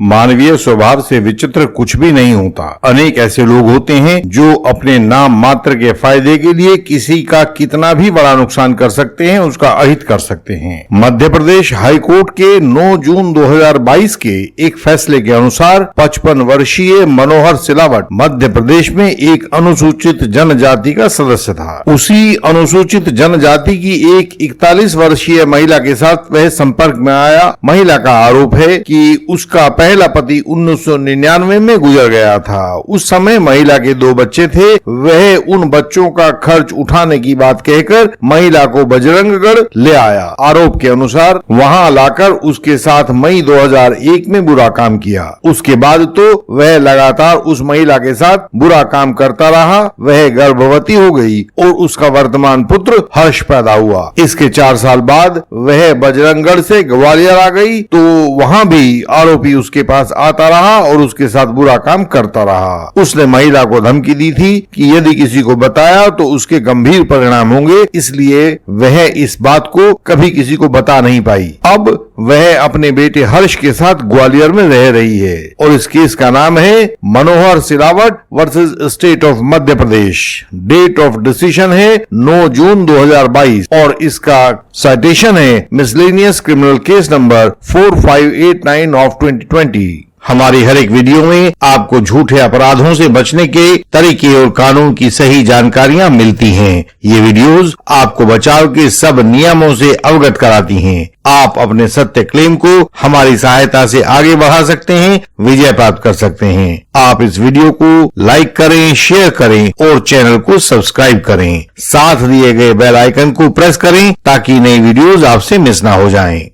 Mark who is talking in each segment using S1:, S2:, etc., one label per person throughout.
S1: मानवीय स्वभाव से विचित्र कुछ भी नहीं होता। अनेक ऐसे लोग होते हैं जो अपने नाम मात्र के फायदे के लिए किसी का कितना भी बड़ा नुकसान कर सकते हैं, उसका अहित कर सकते हैं। मध्य प्रदेश हाई कोर्ट के 9 जून 2022 के एक फैसले के अनुसार 55 वर्षीय मनोहर सिलावट मध्य प्रदेश में एक अनुसूचित जनजाति का सदस्य था। उसी अनुसूचित जनजाति की एक 41 वर्षीय महिला के साथ वह संपर्क में आया। महिला का आरोप है कि उसका पहला पति 1999 में गुजर गया था। उस समय महिला के 2 बच्चे थे। वह उन बच्चों का खर्च उठाने की बात कहकर महिला को बजरंगगढ़ ले आया। आरोप के अनुसार वहां लाकर उसके साथ मई 2001 में बुरा काम किया। उसके बाद तो वह लगातार उस महिला के साथ बुरा काम करता रहा। वह गर्भवती हो गई और उसका वर्तमान पुत्र हर्ष पैदा हुआ। इसके 4 साल बाद वह बजरंगगढ़ से ग्वालियर आ गई तो वहां भी आरोपी उसके पास आता रहा और उसके साथ बुरा काम करता रहा। उसने महिला को धमकी दी थी कि यदि किसी को बताया तो उसके गंभीर परिणाम होंगे, इसलिए वह इस बात को कभी किसी को बता नहीं पाई। अब वह अपने बेटे हर्ष के साथ ग्वालियर में रह रही है और इस केस का नाम है Manohar Silawat versus state of Madhya Pradesh. Date of decision है 9 जून 2022 और इसका साइटेशन है miscellaneous criminal case number 4589 of 2020। हमारी हर एक वीडियो में आपको झूठे अपराधों से बचने के तरीके और कानून की सही जानकारियां मिलती हैं। ये वीडियोस आपको बचाव के सब नियमों से अवगत कराती हैं। आप अपने सत्य क्लेम को हमारी सहायता से आगे बढ़ा सकते हैं, विजय प्राप्त कर सकते हैं। आप इस वीडियो को लाइक करें, शेयर करें और चैनल को सब्सक्राइब करें। साथ दिए गए बेल आइकन को प्रेस करें ताकि नई वीडियोस आपसे मिस ना हो जाएं।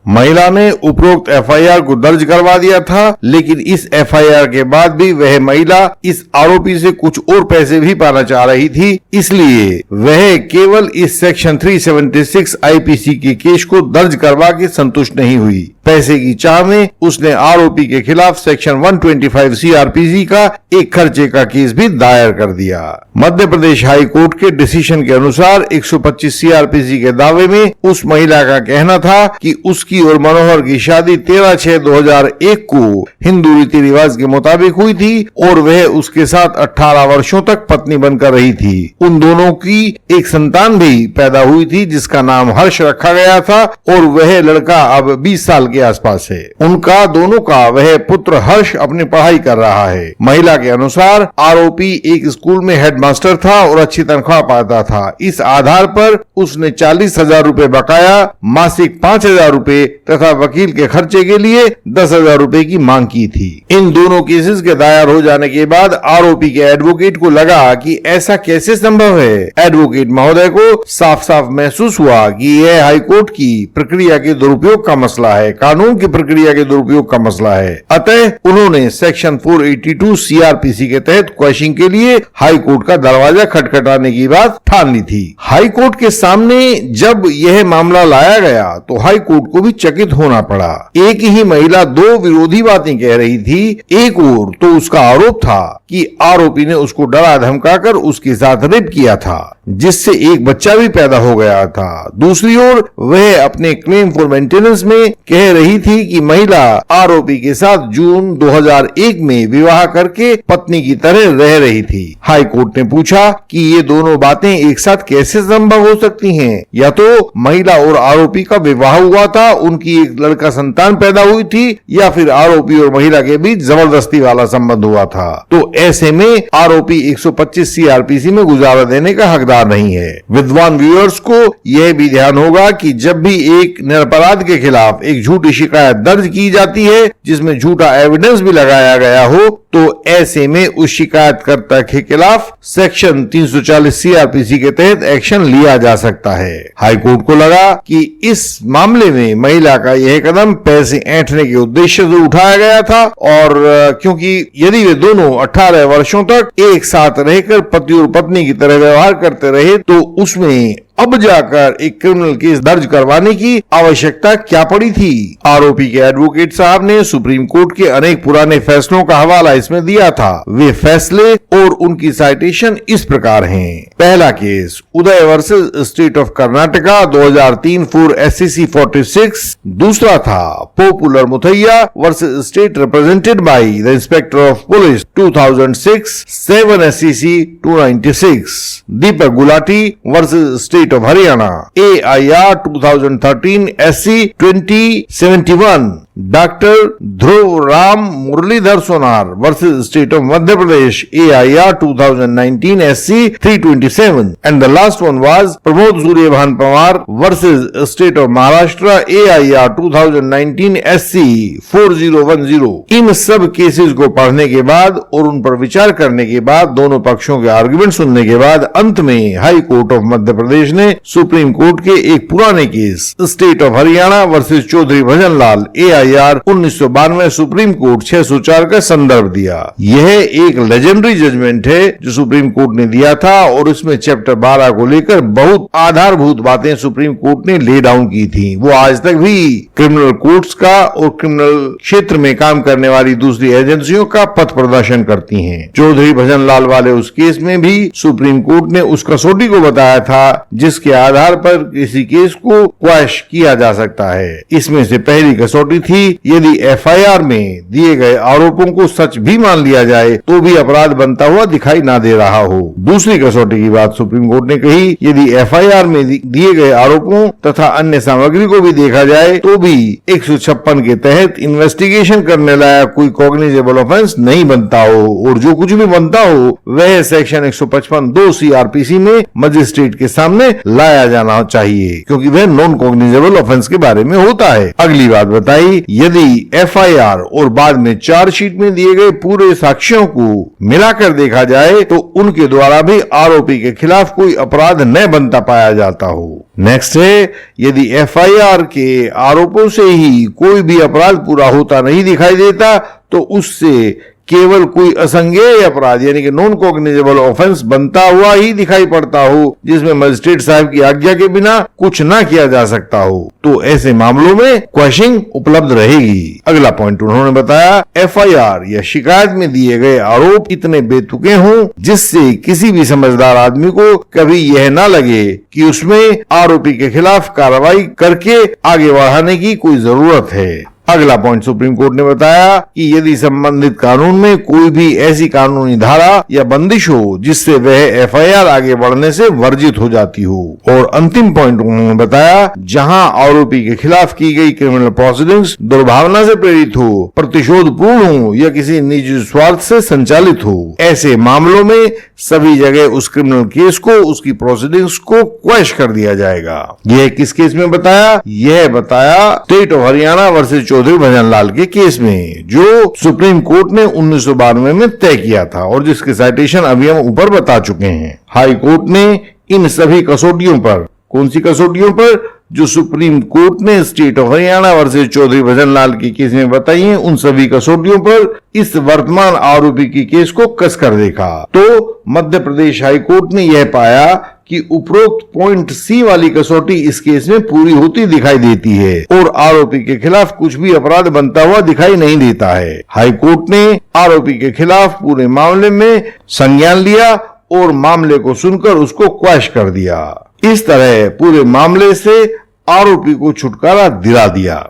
S1: महिला ने उपरोक्त एफआईआर को दर्ज करवा दिया था, लेकिन इस एफआईआर के बाद भी वह महिला इस आरोपी से कुछ और पैसे भी पाना चाह रही थी, इसलिए वह केवल इस सेक्शन 376 आईपीसी के केस को दर्ज करवा के संतुष्ट नहीं हुई। पैसे की चाह में उसने आरोपी के खिलाफ सेक्शन 125 सीआरपीसी का एक खर्चे का केस भी दायर कर दिया। मध्य प्रदेश हाई कोर्ट के डिसीजन के अनुसार 125 सीआरपीसी के दावे में उस महिला का कहना था कि उसकी और मनोहर की शादी 13/6/2001 को हिंदू रीति रिवाज के मुताबिक हुई थी और वह उसके साथ 18 वर्षों तक पत्नी बनकर रही थी। उन दोनों की एक संतान भी पैदा हुई थी जिसका नाम हर्ष रखा गया था और वह लड़का अब 20 साल के आसपास है। उनका दोनों का वह पुत्र हर्ष अपनी पढ़ाई कर रहा है। महिला के अनुसार आरोपी एक स्कूल में हेडमास्टर था और अच्छी तनख्वाह पाता था। इस आधार पर उसने 40,000 रूपए बकाया, मासिक 5,000 रूपए तथा वकील के खर्चे के लिए 10,000 रूपए की मांग की थी। इन दोनों केसेस के दायर हो जाने के बाद आरोपी के एडवोकेट को लगा कि ऐसा कैसे संभव है। एडवोकेट महोदय को साफ साफ महसूस हुआ कि यह हाईकोर्ट की प्रक्रिया के दुरुपयोग का मसला है, कानून की प्रक्रिया के दुरुपयोग का मसला है। अतः उन्होंने सेक्शन 482 सीआरपीसी के तहत क्वेश्चन के लिए हाई कोर्ट का दरवाजा खटखटाने की बात ठान ली थी। हाई कोर्ट के सामने जब यह मामला लाया गया तो हाई कोर्ट को भी चकित होना पड़ा। एक ही महिला 2 विरोधी बातें कह रही थी। एक ओर तो उसका आरोप था कि आरोपी ने उसको डरा धमकाकर उसके साथ रेप किया था, जिससे एक बच्चा भी पैदा हो गया था। दूसरी ओर वह अपने क्लेम फॉर मेंटेनेंस में कह रही थी कि महिला आरोपी के साथ जून 2001 में विवाह करके पत्नी की तरह रह रही थी। हाई कोर्ट ने पूछा कि ये दोनों बातें एक साथ कैसे संभव हो सकती हैं? या तो महिला और आरोपी का विवाह हुआ था, उनकी एक लड़का संतान पैदा हुई थी, या फिर आरोपी और महिला के बीच जबरदस्ती वाला संबंध हुआ था। तो ऐसे में आरोपी 125 सीआरपीसी में गुजारा देने का हकदार नहीं है। विद्वान व्यूअर्स को यह भी ध्यान होगा कि जब भी एक निरपराध के खिलाफ एक झूठी शिकायत दर्ज की जाती है जिसमें झूठा एविडेंस भी लगाया गया हो, तो ऐसे में उस शिकायतकर्ता के खिलाफ सेक्शन 340 सीआरपीसी के तहत एक्शन लिया जा सकता है। हाईकोर्ट को लगा कि इस मामले में महिला का यह कदम पैसे ऐंठने के उद्देश्य से उठाया गया था और क्योंकि यदि वे दोनों 18 वर्षों तक एक साथ रहकर पति और पत्नी की तरह व्यवहार करते रहे तो उसमें अब जाकर एक क्रिमिनल केस दर्ज करवाने की आवश्यकता क्या पड़ी थी? आरोपी के एडवोकेट साहब ने सुप्रीम कोर्ट के अनेक पुराने फैसलों का हवाला इसमें दिया था। वे फैसले और उनकी साइटेशन इस प्रकार हैं। पहला case Uday versus state of Karnataka 2003 for SCC 46। दूसरा था popular Muthaiya versus state represented by the inspector of police 2006 7 SCC 296। Deepak Gulati versus state of Haryana AIR 2013 SC 2071। Doctor Dhruv Ram Muralidhar Sonar versus state of Madhya Pradesh AIR 2019 SC 327। And the last one was Pramod Suryabhan Pawar versus state of Maharashtra AIR 2019 SC 4010। इन सब cases को पढ़ने के बाद और उन पर विचार करने के बाद, दोनों पक्षों के आर्गुमेंट सुनने के बाद, अंत में high court of Madhya Pradesh ने सुप्रीम कोर्ट के एक पुराने case state of Haryana versus Chaudhary Bhajan Lal AIR 1992 supreme court 604 का संदर्भ दिया। यह एक लेजेंडरी जजमेंट है जो सुप्रीम कोर्ट ने दिया था और इसमें चैप्टर 12 को लेकर बहुत आधारभूत बातें सुप्रीम कोर्ट ने ले डाउन की थी। वो आज तक भी क्रिमिनल कोर्ट्स का और क्रिमिनल क्षेत्र में काम करने वाली दूसरी एजेंसियों का पथ प्रदर्शन करती हैं। चौधरी भजन लाल वाले उस केस में भी सुप्रीम कोर्ट ने उस कसौटी को बताया था जिसके आधार पर किसी केस को क्वैश किया जा सकता है। इसमें से पहली कसौटी थी यदि FIR में दिए गए आरोपों को सच भी मान लिया जाए तो भी अपराध बनता हुआ दिखाई ना दे रहा हो। दूसरी कसौटी की बात सुप्रीम कोर्ट ने कही यदि FIR में दिए गए आरोपों तथा अन्य सामग्री को भी देखा जाए तो भी 156 के तहत इन्वेस्टिगेशन करने लायक कोई कॉग्निजेबल ऑफेंस नहीं बनता हो और जो कुछ भी बनता हो वह सेक्शन 155(2) CRPC में मजिस्ट्रेट के सामने लाया जाना चाहिए क्योंकि वह नॉन कॉग्निजेबल ऑफेंस के बारे में होता है। अगली बात बताई यदि FIR और बाद में चार्जशीट में दिए गए पूरे साक्ष्यों को मिलाकर देखा जाए तो उनके द्वारा भी आरोपी के खिलाफ कोई अपराध न बनता पाया जाता हो। नेक्स्ट है यदि FIR के आरोपों से ही कोई भी अपराध पूरा होता नहीं दिखाई देता तो उससे केवल कोई असंज्ञेय अपराध यानी कि नॉन कॉग्निजेबल ऑफेंस बनता हुआ ही दिखाई पड़ता हो जिसमें मजिस्ट्रेट साहब की आज्ञा के बिना कुछ ना किया जा सकता हो तो ऐसे मामलों में क्वैशिंग उपलब्ध रहेगी। अगला पॉइंट उन्होंने बताया FIR या शिकायत में दिए गए आरोप इतने बेतुके हों जिससे किसी भी समझदार आदमी को कभी यह ना लगे कि उसमें आरोपी के खिलाफ कार्रवाई करके आगे बढ़ाने की कोई जरूरत है। अगला पॉइंट सुप्रीम कोर्ट ने बताया कि यदि संबंधित कानून में कोई भी ऐसी कानूनी धारा या बंदिश हो जिससे वह FIR आगे बढ़ने से वर्जित हो जाती हो। और अंतिम पॉइंट उन्होंने बताया जहां आरोपी के खिलाफ की गई क्रिमिनल प्रोसीडिंग्स दुर्भावना से प्रेरित हो, प्रतिशोध पूर्ण हो या किसी निजी स्वार्थ से संचालित हो, ऐसे मामलों में सभी जगह उस क्रिमिनल केस को, उसकी प्रोसीडिंग्स को क्वैश कर दिया जाएगा। यह किस केस में बताया? यह बताया state of Haryana versus Chaudhary Bhajan Lal के केस में जो सुप्रीम कोर्ट ने 1992 में तय किया था और जिसके साइटेशन अभी हम ऊपर बता चुके हैं। हाई कोर्ट ने इन सभी कसौटियों पर, कौन सी कसौटियों पर? जो सुप्रीम कोर्ट ने state of Haryana versus Chaudhary Bhajan Lal के केस में बताई हैं, उन सभी कसौटियों पर इस वर्तमान आरोपी की केस को कसकर देखा तो मध्य प्रदेश हाई कोर्ट ने यह पाया कि उपरोक्त पॉइंट C वाली कसौटी इस केस में पूरी होती दिखाई देती है और आरोपी के खिलाफ कुछ भी अपराध बनता हुआ दिखाई नहीं देता है। हाई कोर्ट ने आरोपी के खिलाफ पूरे मामले में संज्ञान लिया और मामले को सुनकर उसको क्वैश कर दिया। इस तरह पूरे मामले से आरोपी को छुटकारा दिला दिया।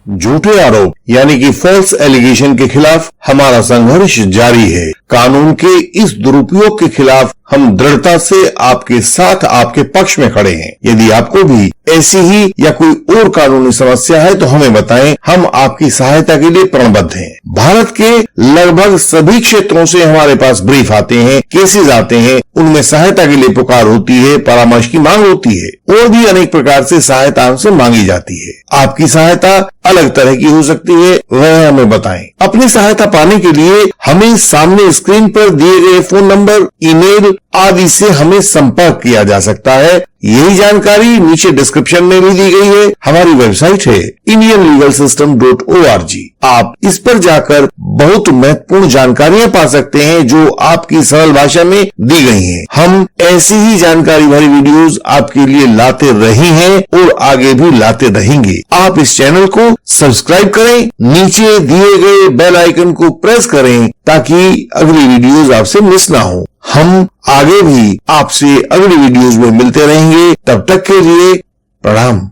S1: झूठे आरोप यानी कि फॉल्स एलिगेशन के खिलाफ हमारा संघर्ष जारी है। कानून के इस दुरुपयोग के खिलाफ हम दृढ़ता से आपके साथ, आपके पक्ष में खड़े हैं। यदि आपको भी ऐसी ही या कोई और कानूनी समस्या है तो हमें बताएं, हम आपकी सहायता के लिए प्रणबद्ध हैं। भारत के लगभग सभी क्षेत्रों से हमारे पास ब्रीफ आते हैं, केसेस आते हैं, उनमें सहायता के लिए पुकार होती है, परामर्श की मांग होती है और भी अनेक प्रकार से सहायता हमसे मांगी जाती है। आपकी सहायता अलग तरह की हो सकती है, वह हमें बताएं। अपनी सहायता पाने के लिए हमें सामने
S2: स्क्रीन पर दिए गए फोन नंबर, ईमेल आदि से हमें संपर्क किया जा सकता है। यही जानकारी नीचे डिस्क्रिप्शन में भी दी गई है। हमारी वेबसाइट है indianlegalsystem.org। आप इस पर जाकर बहुत महत्वपूर्ण जानकारियां पा सकते हैं जो आपकी सरल भाषा में दी गई हैं। हम ऐसी ही जानकारी भरी वीडियोस आपके लिए लाते रहे हैं और आगे भी लाते रहेंगे। आप इस चैनल को सब्सक्राइब करें, नीचे दिए गए बेल आइकन को प्रेस करें ताकि अगली वीडियोस आपसे मिस ना हो। हम आगे भी आपसे अगली वीडियोस में मिलते रहेंगे। तब तक के लिए प्रणाम।